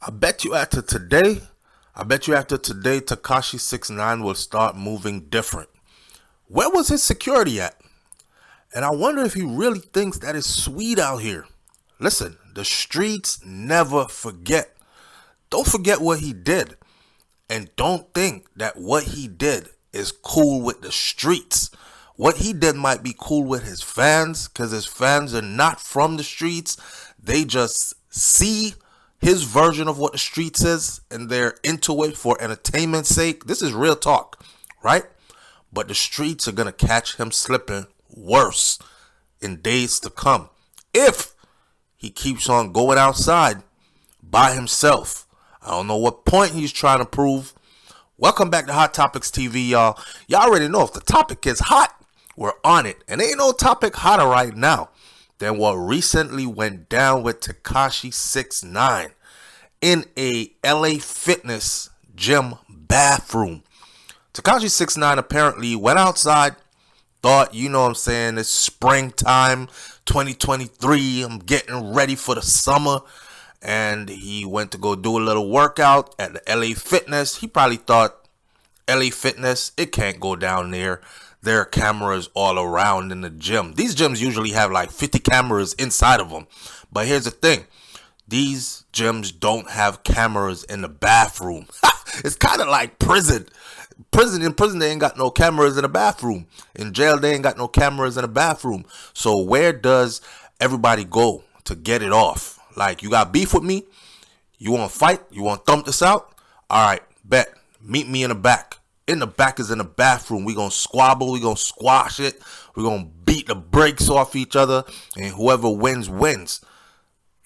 I bet you after today, Tekashi 6ix9ine will start moving different. Where was his security at? And I wonder if he really thinks that it's sweet out here. Listen, the streets never forget. Don't forget what he did. And don't think that what he did is cool with the streets. What he did might be cool with his fans, because his fans are not from the streets. They just see his version of what the streets is, and they're into it for entertainment's sake. This is real talk, right? But the streets are going to catch him slipping worse in days to come if he keeps on going outside by himself. I don't know what point he's trying to prove. Welcome back to Hot Topics TV, y'all. Y'all already know if the topic is hot, we're on it. And ain't no topic hotter right now than what recently went down with Tekashi 6ix9ine in a LA fitness gym bathroom. Tekashi 6ix9ine apparently went outside, thought, it's springtime, 2023, I'm getting ready for the summer. And he went to go do a little workout at the LA Fitness. He probably thought, LA Fitness, it can't go down there. There are cameras all around in the gym. These gyms usually have like 50 cameras inside of them. But here's the thing. These gyms don't have cameras in the bathroom. It's kind of like prison. In prison, they ain't got no cameras in the bathroom. In jail, they ain't got no cameras in the bathroom. So where does everybody go to get it off? Like, you got beef with me? You want to fight? You want to thump this out? All right, bet. Meet me in the back. In the back is in the bathroom. We going to squabble. We going to squash it. We going to beat the brakes off each other. And whoever wins, wins.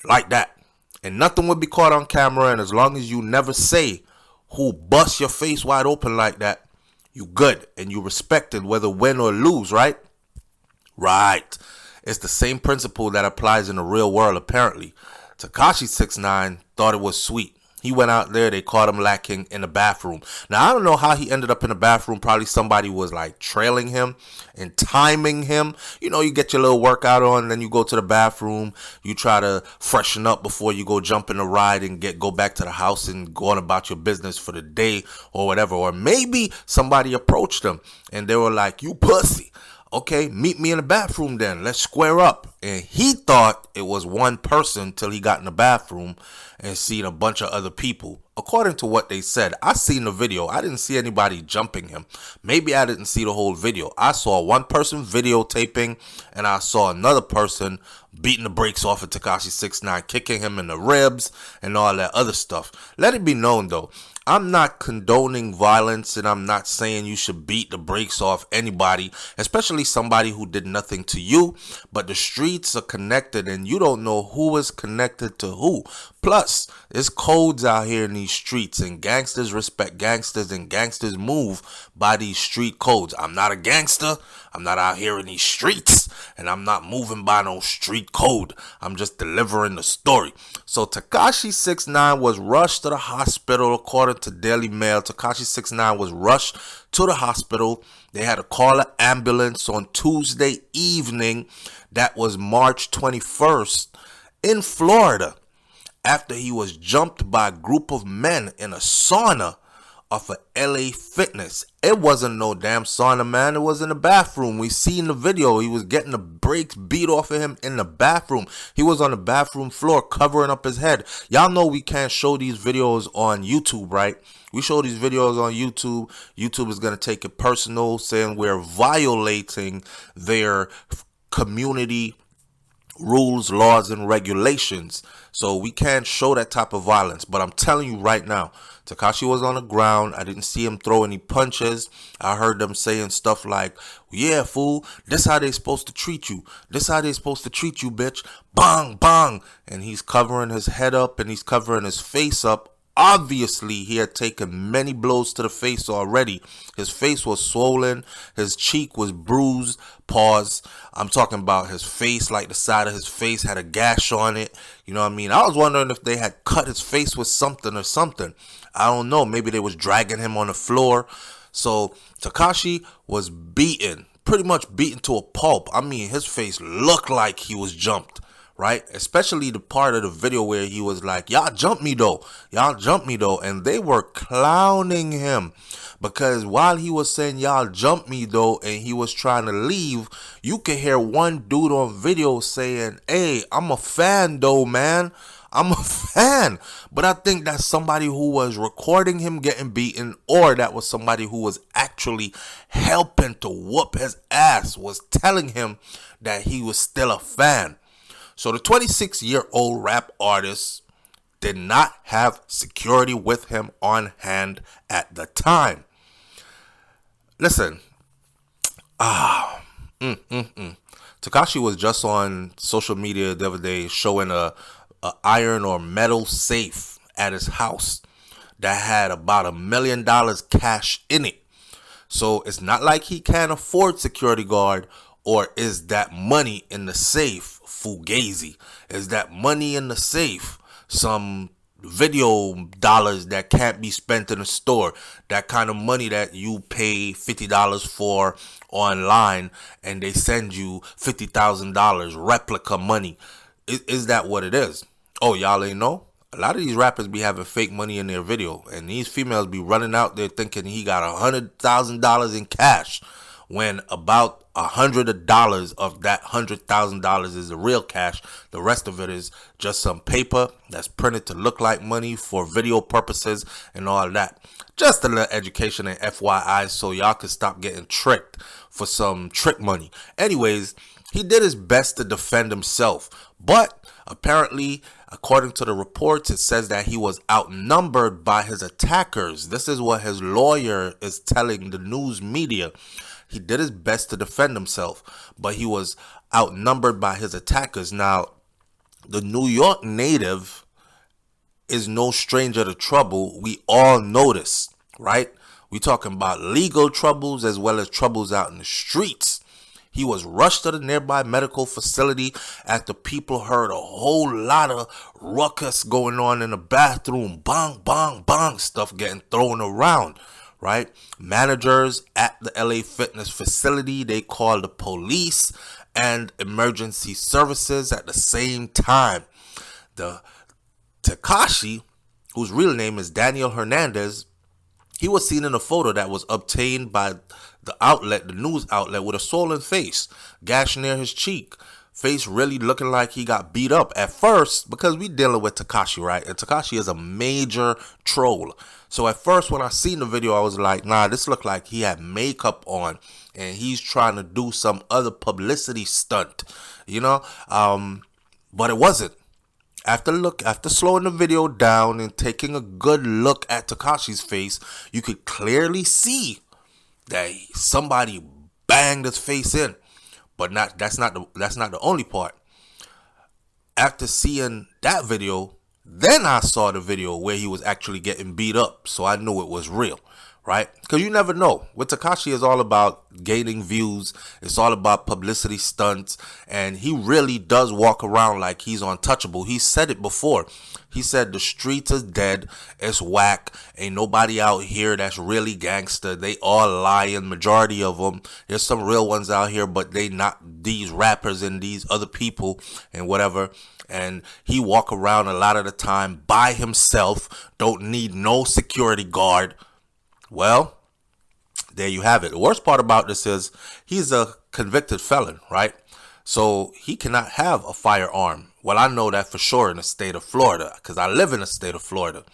Like that. And nothing will be caught on camera. And as long as you never say who bust your face wide open like that, you good. And you respected whether win or lose, right? Right. It's the same principle that applies in the real world, apparently. Tekashi 6ix9ine thought it was sweet. He went out there, they caught him lacking in the bathroom. Now, I don't know how he ended up in the bathroom. Probably somebody was like trailing him and timing him. You get your little workout on, then you go to the bathroom. You try to freshen up before you go jump in the ride and go back to the house and go on about your business for the day or whatever. Or maybe somebody approached him and they were like, you pussy. Okay, meet me in the bathroom then. Let's square up. And he thought it was one person till he got in the bathroom and seen a bunch of other people. According to what they said, I seen the video. I didn't see anybody jumping him. Maybe I didn't see the whole video. I saw one person videotaping and I saw another person beating the brakes off of Tekashi 6ix9ine, kicking him in the ribs and all that other stuff. Let it be known though, I'm not condoning violence and I'm not saying you should beat the brakes off anybody, especially somebody who did nothing to you. But the streets are connected and you don't know who is connected to who. Plus, there's codes out here in these streets and gangsters respect gangsters and gangsters move by these street codes. I'm not a gangster. I'm not out here in these streets and I'm not moving by no street code. I'm just delivering the story. So Tekashi 6ix9ine was rushed to the hospital. According to Daily Mail, Tekashi 6ix9ine was rushed to the hospital. They had to call an ambulance on Tuesday evening. That was March 21st in Florida, after he was jumped by a group of men in a sauna off of LA Fitness. It wasn't no damn sauna, man. It was in the bathroom. We seen the video. He was getting the brakes beat off of him in the bathroom. He was on the bathroom floor covering up his head. Y'all know we can't show these videos on YouTube, right? We show these videos on YouTube. YouTube is going to take it personal, saying we're violating their community rules, laws, and regulations. So we can't show that type of violence. But I'm telling you right now, Tekashi was on the ground. I didn't see him throw any punches. I heard them saying stuff like, yeah, fool, this how they supposed to treat you. This how they supposed to treat you, bitch. Bang, bang. And he's covering his head up and he's covering his face up. Obviously, he had taken many blows to the face already. His face was swollen. His cheek was bruised. Paws. I'm talking about his face, like the side of his face had a gash on it. You know what I mean? I was wondering if they had cut his face with something or something. I don't know. Maybe they was dragging him on the floor. So Tekashi was beaten, pretty much beaten to a pulp. I mean, his face looked like he was jumped. right? Especially the part of the video where he was like, y'all jump me though. Y'all jump me though. And they were clowning him because while he was saying y'all jump me though and he was trying to leave, you could hear one dude on video saying, hey, I'm a fan though, man. I'm a fan. But I think that's somebody who was recording him getting beaten, or that was somebody who was actually helping to whoop his ass, was telling him that he was still a fan. So the 26-year-old rap artist did not have security with him on hand at the time. Listen, Tekashi was just on social media the other day showing a iron or metal safe at his house that had about $1 million cash in it. So it's not like he can't afford security guard, or is that money in the safe fugazi? Is that money in the safe some video dollars that can't be spent in a store? That kind of money that you pay $50 for online and they send you $50,000 replica money. Is that what it is? Oh, y'all ain't know? A lot of these rappers be having fake money in their video, and these females be running out there thinking he got $100,000 in cash, when about $100 of that $100,000 is the real cash. The rest of it is just some paper that's printed to look like money for video purposes and all that. Just a little education and FYI so y'all can stop getting tricked for some trick money. Anyways, he did his best to defend himself, but apparently, according to the reports, it says that he was outnumbered by his attackers. This is what his lawyer is telling the news media. He did his best to defend himself, but he was outnumbered by his attackers. Now, the New York native is no stranger to trouble. We all know this, right? We talking about legal troubles as well as troubles out in the streets. He was rushed to the nearby medical facility after people heard a whole lot of ruckus going on in the bathroom. Bang, bang, bang, stuff getting thrown around, right? Managers at the LA Fitness facility, they called the police and emergency services at the same time. The Tekashi, whose real name is Daniel Hernandez, he was seen in a photo that was obtained by the news outlet, with a swollen face, gash near his cheek, face really looking like he got beat up at first, because we dealing with Tekashi, right? And Tekashi is a major troll. So at first when I seen the video, I was like, nah, this looked like he had makeup on and he's trying to do some other publicity stunt, you know? But it wasn't. After slowing the video down and taking a good look at Tekashi's face, you could clearly see that somebody banged his face in. But that's not the only part. After seeing that video, then I saw the video where he was actually getting beat up, so I knew it was real, right? Because you never know. With Tekashi, is all about gaining views. It's all about publicity stunts, and he really does walk around like he's untouchable. He said it before. He said the streets is dead. It's whack. Ain't nobody out here that's really gangster. They all lying. Majority of them. There's some real ones out here, but they not these rappers and these other people and whatever. And he walk around a lot of the time by himself. Don't need no security guard. Well, there you have it. The worst part about this is he's a convicted felon, right? So he cannot have a firearm. Well, I know that for sure in the state of Florida, because I live in the state of Florida.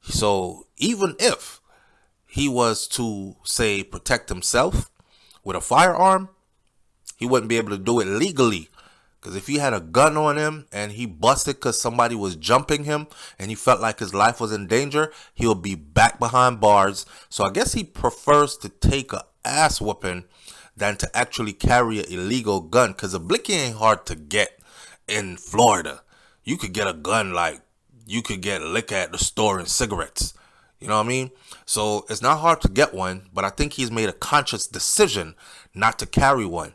So even if he was to, say, protect himself with a firearm, he wouldn't be able to do it legally. Because if he had a gun on him and he busted because somebody was jumping him and he felt like his life was in danger, he'll be back behind bars. So I guess he prefers to take a ass whooping than to actually carry an illegal gun. Because a blicky ain't hard to get in Florida. You could get a gun like you could get liquor at the store and cigarettes. You know what I mean? So it's not hard to get one, but I think he's made a conscious decision not to carry one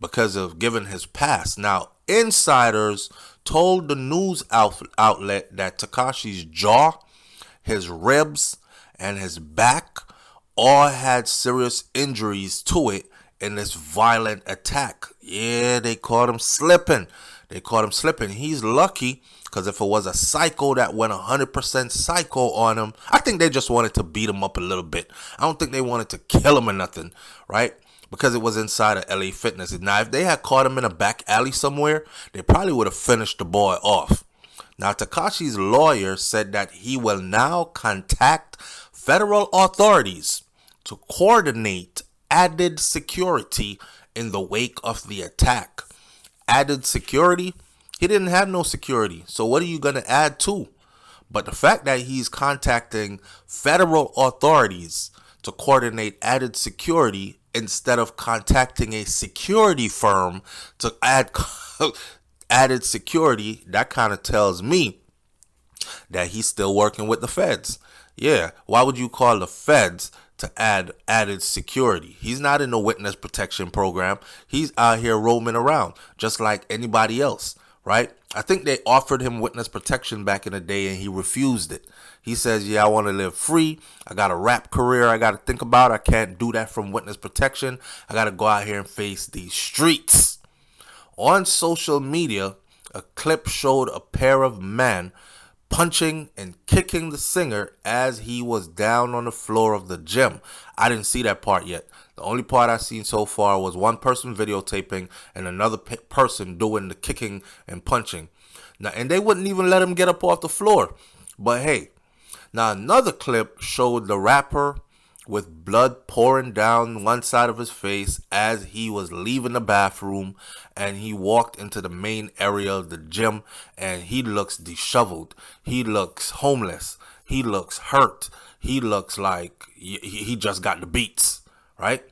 because of given his past. Now, insiders told the news outlet that Tekashi's jaw, his ribs, and his back all had serious injuries to it in this violent attack. Yeah, they caught him slipping. They caught him slipping. He's lucky because if it was a psycho that went 100% psycho on him, I think they just wanted to beat him up a little bit. I don't think they wanted to kill him or nothing, right? Because it was inside of LA Fitness. Now, if they had caught him in a back alley somewhere, they probably would have finished the boy off. Now, Tekashi's lawyer said that he will now contact federal authorities to coordinate added security in the wake of the attack. Added security? He didn't have no security. So what are you going to add to? But the fact that he's contacting federal authorities to coordinate added security instead of contacting a security firm to add added security, that kind of tells me that he's still working with the feds. Yeah, why would you call the feds to add added security? He's not in the witness protection program. He's out here roaming around just like anybody else, right? I think they offered him witness protection back in the day and he refused it. He says, yeah, I want to live free. I got a rap career I got to think about. I can't do that from witness protection. I got to go out here and face these streets. On social media, a clip showed a pair of men punching and kicking the singer as he was down on the floor of the gym. I didn't see that part yet. The only part I've seen so far was one person videotaping and another person doing the kicking and punching. Now, and they wouldn't even let him get up off the floor. But hey, now another clip showed the rapper with blood pouring down one side of his face as he was leaving the bathroom, and he walked into the main area of the gym, and he looks disheveled. He looks homeless. He looks hurt. He looks like he just got the beats, right?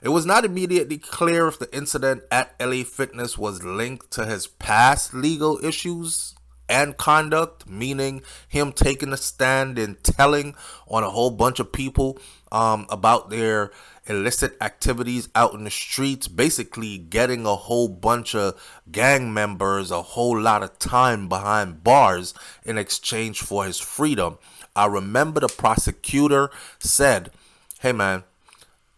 It was not immediately clear if the incident at LA Fitness was linked to his past legal issues and conduct, meaning him taking a stand and telling on a whole bunch of people about their illicit activities out in the streets, basically getting a whole bunch of gang members a whole lot of time behind bars in exchange for his freedom. I remember the prosecutor said, hey man,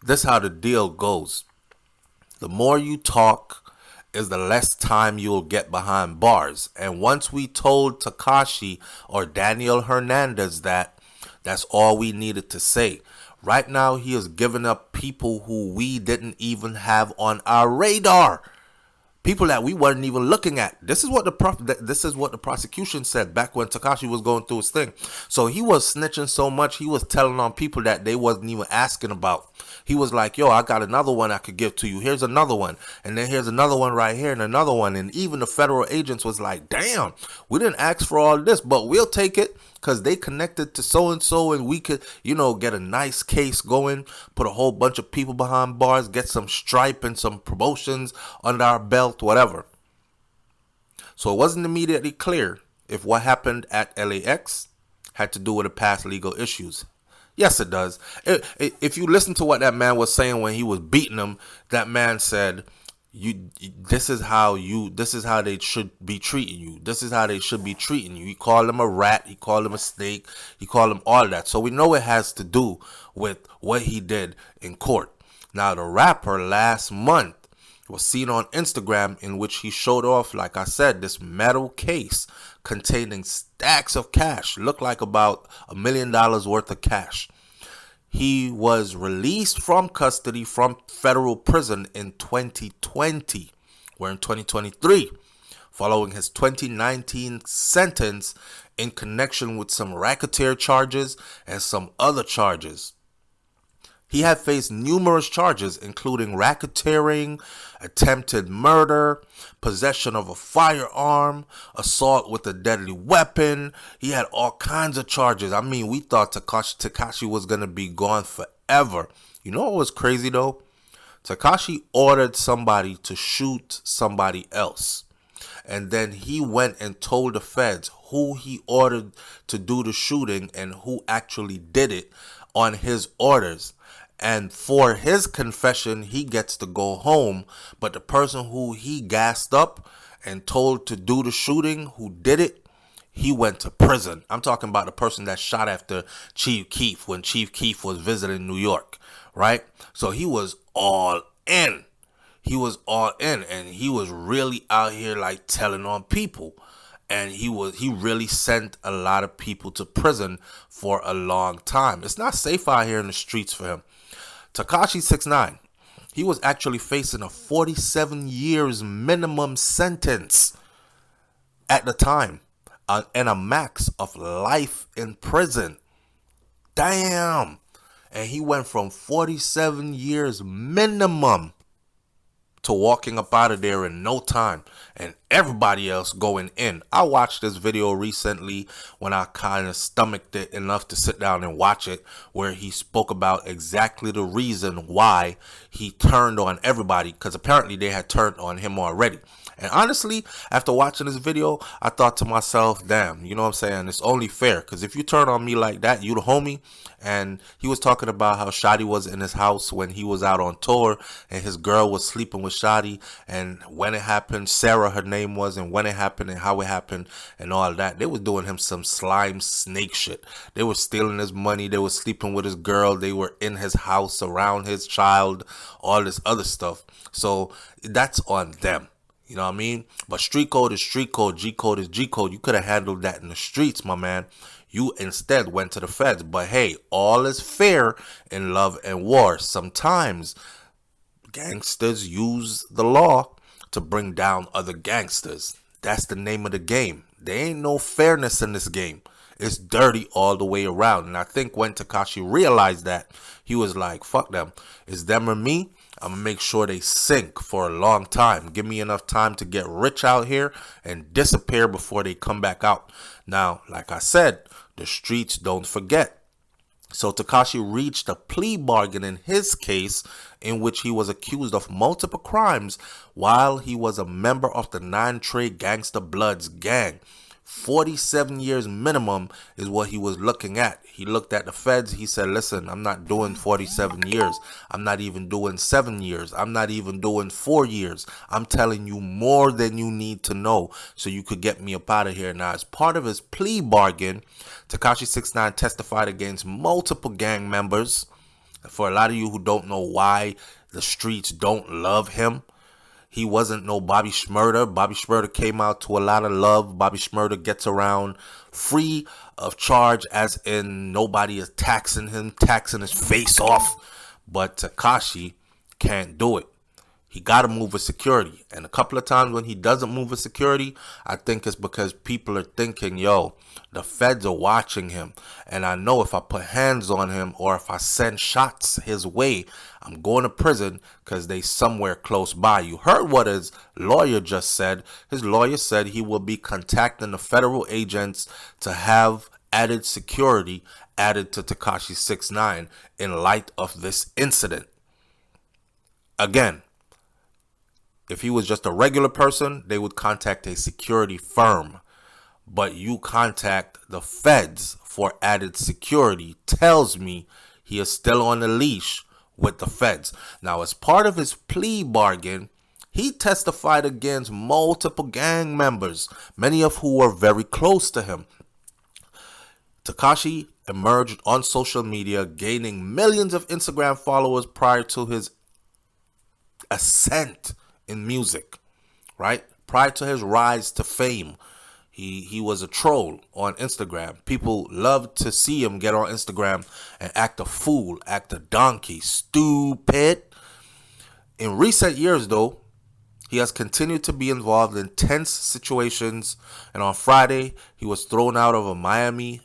this is how the deal goes. The more you talk is the less time you'll get behind bars. And once we told Tekashi or Daniel Hernandez that, that's all we needed to say. Right now, he is giving up people who we didn't even have on our radar. People that we weren't even looking at. This is what the prosecution said back when Tekashi was going through his thing. So he was snitching so much, he was telling on people that they wasn't even asking about. He was like, yo, I got another one I could give to you. Here's another one. And then here's another one right here and another one. And even the federal agents was like, damn, we didn't ask for all this, but we'll take it because they connected to so-and-so and we could, get a nice case going, put a whole bunch of people behind bars, get some stripe and some promotions under our belt, whatever. So it wasn't immediately clear if what happened at LAX had to do with the past legal issues. Yes, it does. If you listen to what that man was saying when he was beating him, that man said, this is how they should be treating you. This is how they should be treating you. He called him a rat. He called him a snake. He called him all that. So we know it has to do with what he did in court. Now, the rapper last month was seen on Instagram in which he showed off, like I said, this metal case containing stacks of cash. Looked like about $1 million worth of cash. He was released from custody from federal prison in 2020. We're in 2023, following his 2019 sentence in connection with some racketeer charges and some other charges. He had faced numerous charges, including racketeering, attempted murder, possession of a firearm, assault with a deadly weapon. He had all kinds of charges. I mean, we thought Tekashi was going to be gone forever. You know what was crazy, though? Tekashi ordered somebody to shoot somebody else. And then he went and told the feds who he ordered to do the shooting and who actually did it on his orders. And for his confession, he gets to go home. But the person who he gassed up and told to do the shooting, who did it, he went to prison. I'm talking about the person that shot after Chief Keef when Chief Keef was visiting New York, right? So he was all in. he was all in, and he was really out here like telling on people. And he really sent a lot of people to prison for a long time. It's not safe out here in the streets for him. Tekashi 6ix9ine, he was actually facing a 47 years minimum sentence at the time, and a max of life in prison. Damn. And he went from 47 years minimum to walking up out of there in no time, and everybody else going in. I watched this video recently when I kind of stomached it enough to sit down and watch it, where he spoke about exactly the reason why he turned on everybody, because apparently they had turned on him already. And honestly, after watching this video, I thought to myself, damn, you know what I'm saying? It's only fair, because if you turn on me like that, you the homie. And he was talking about how Shotty was in his house when he was out on tour, and his girl was sleeping with Shotty, and when it happened, Sarah, her name was, and when it happened and how it happened and all that. They was doing him some slime snake shit. They were stealing his money. They were sleeping with his girl. They were in his house around his child, all this other stuff. So that's on them. You know what I mean? But street code is street code. G code is G code. You could have handled that in the streets, my man. You instead went to the feds. But hey, all is fair in love and war. Sometimes gangsters use the law to bring down other gangsters. That's the name of the game. There ain't no fairness in this game. It's dirty all the way around. And I think when Tekashi realized that, he was like, fuck them. It's them or me. I'm going to make sure they sink for a long time. Give me enough time to get rich out here and disappear before they come back out. Now, like I said, the streets don't forget. So Tekashi reached a plea bargain in his case, in which he was accused of multiple crimes while he was a member of the 9 Trey Gangsta Bloods gang. 47 years minimum is what he was looking at. He looked at the feds. He said, listen, I'm not doing 47 years. I'm not even doing 7 years. I'm not even doing 4 years. I'm telling you more than you need to know so you could get me up out of here. Now, as part of his plea bargain, Tekashi 6ix9ine testified against multiple gang members. For a lot of you who don't know why the streets don't love him, he wasn't no Bobby Shmurda. Bobby Shmurda came out to a lot of love. Bobby Shmurda gets around free of charge, as in nobody is taxing him, taxing his face off. But Tekashi can't do it. He got to move with security. And a couple of times when he doesn't move with security, I think it's because people are thinking, yo, the feds are watching him. And I know if I put hands on him or if I send shots his way, I'm going to prison because they somewhere close by. You heard what his lawyer just said. His lawyer said he will be contacting the federal agents to have added security added to Tekashi 6ix9ine in light of this incident. Again, if he was just a regular person, they would contact a security firm. But you contact the feds for added security tells me he is still on the leash with the feds. Now, as part of his plea bargain, he testified against multiple gang members, many of who were very close to him. Tekashi emerged on social media, gaining millions of Instagram followers prior to his ascent in music, right? Prior to his rise to fame, he was a troll on Instagram. People loved to see him get on Instagram and act a fool, act a donkey, stupid. In recent years, though, he has continued to be involved in tense situations, and on Friday, he was thrown out of a Miami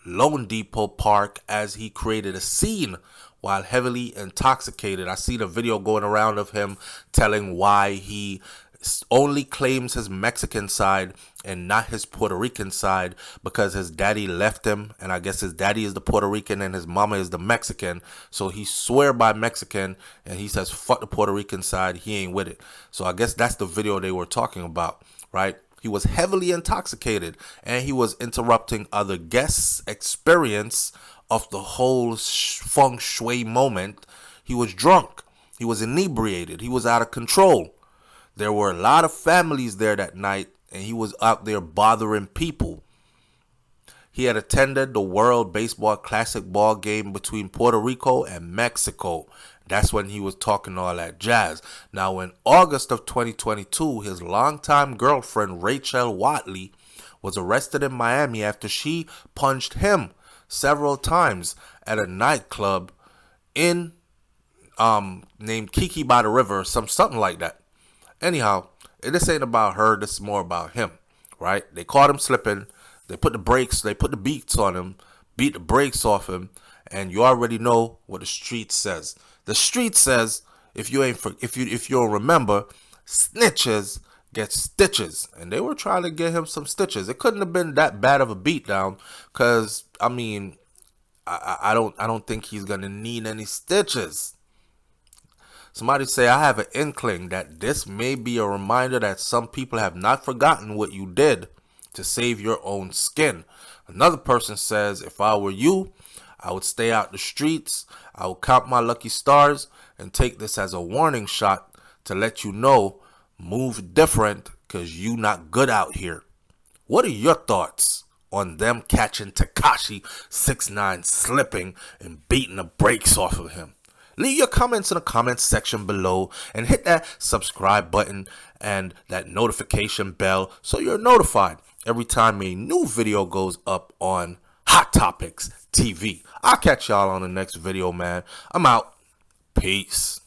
Lone Depot park as he created a scene while heavily intoxicated. I seen a video going around of him telling why he only claims his Mexican side and not his Puerto Rican side, because his daddy left him, and I guess his daddy is the Puerto Rican and his mama is the Mexican, so he swear by Mexican, and he says fuck the Puerto Rican side, he ain't with it. So I guess that's the video they were talking about, right? He was heavily intoxicated, and he was interrupting other guests' experience of the whole feng shui moment. He was drunk, he was inebriated, he was out of control. There were a lot of families there that night, and he was out there bothering people. he had attended the World Baseball Classic ball game between Puerto Rico and Mexico. That's when he was talking all that jazz. Now, in August of 2022, his longtime girlfriend, Rachel Watley, was arrested in Miami after she punched him several times at a nightclub in named Kiki by the River, or something like that. Anyhow, this ain't about her. This is more about him, right? They caught him slipping. They put the beats on him, beat the brakes off him, and you already know what the street says. The street says, if you'll remember, snitches get stitches, and they were trying to get him some stitches. It couldn't have been that bad of a beatdown, cause I mean, I don't think he's gonna need any stitches. Somebody say, I have an inkling that this may be a reminder that some people have not forgotten what you did to save your own skin. Another person says, if I were you, I would stay out the streets. I would count my lucky stars and take this as a warning shot to let you know, move different, because you not good out here. What are your thoughts on them catching Tekashi 6ix9ine slipping and beating the brakes off of him? Leave your comments in the comments section below and hit that subscribe button and that notification bell so you're notified every time a new video goes up on Hot Topics TV. I'll catch y'all on the next video, man. I'm out. Peace.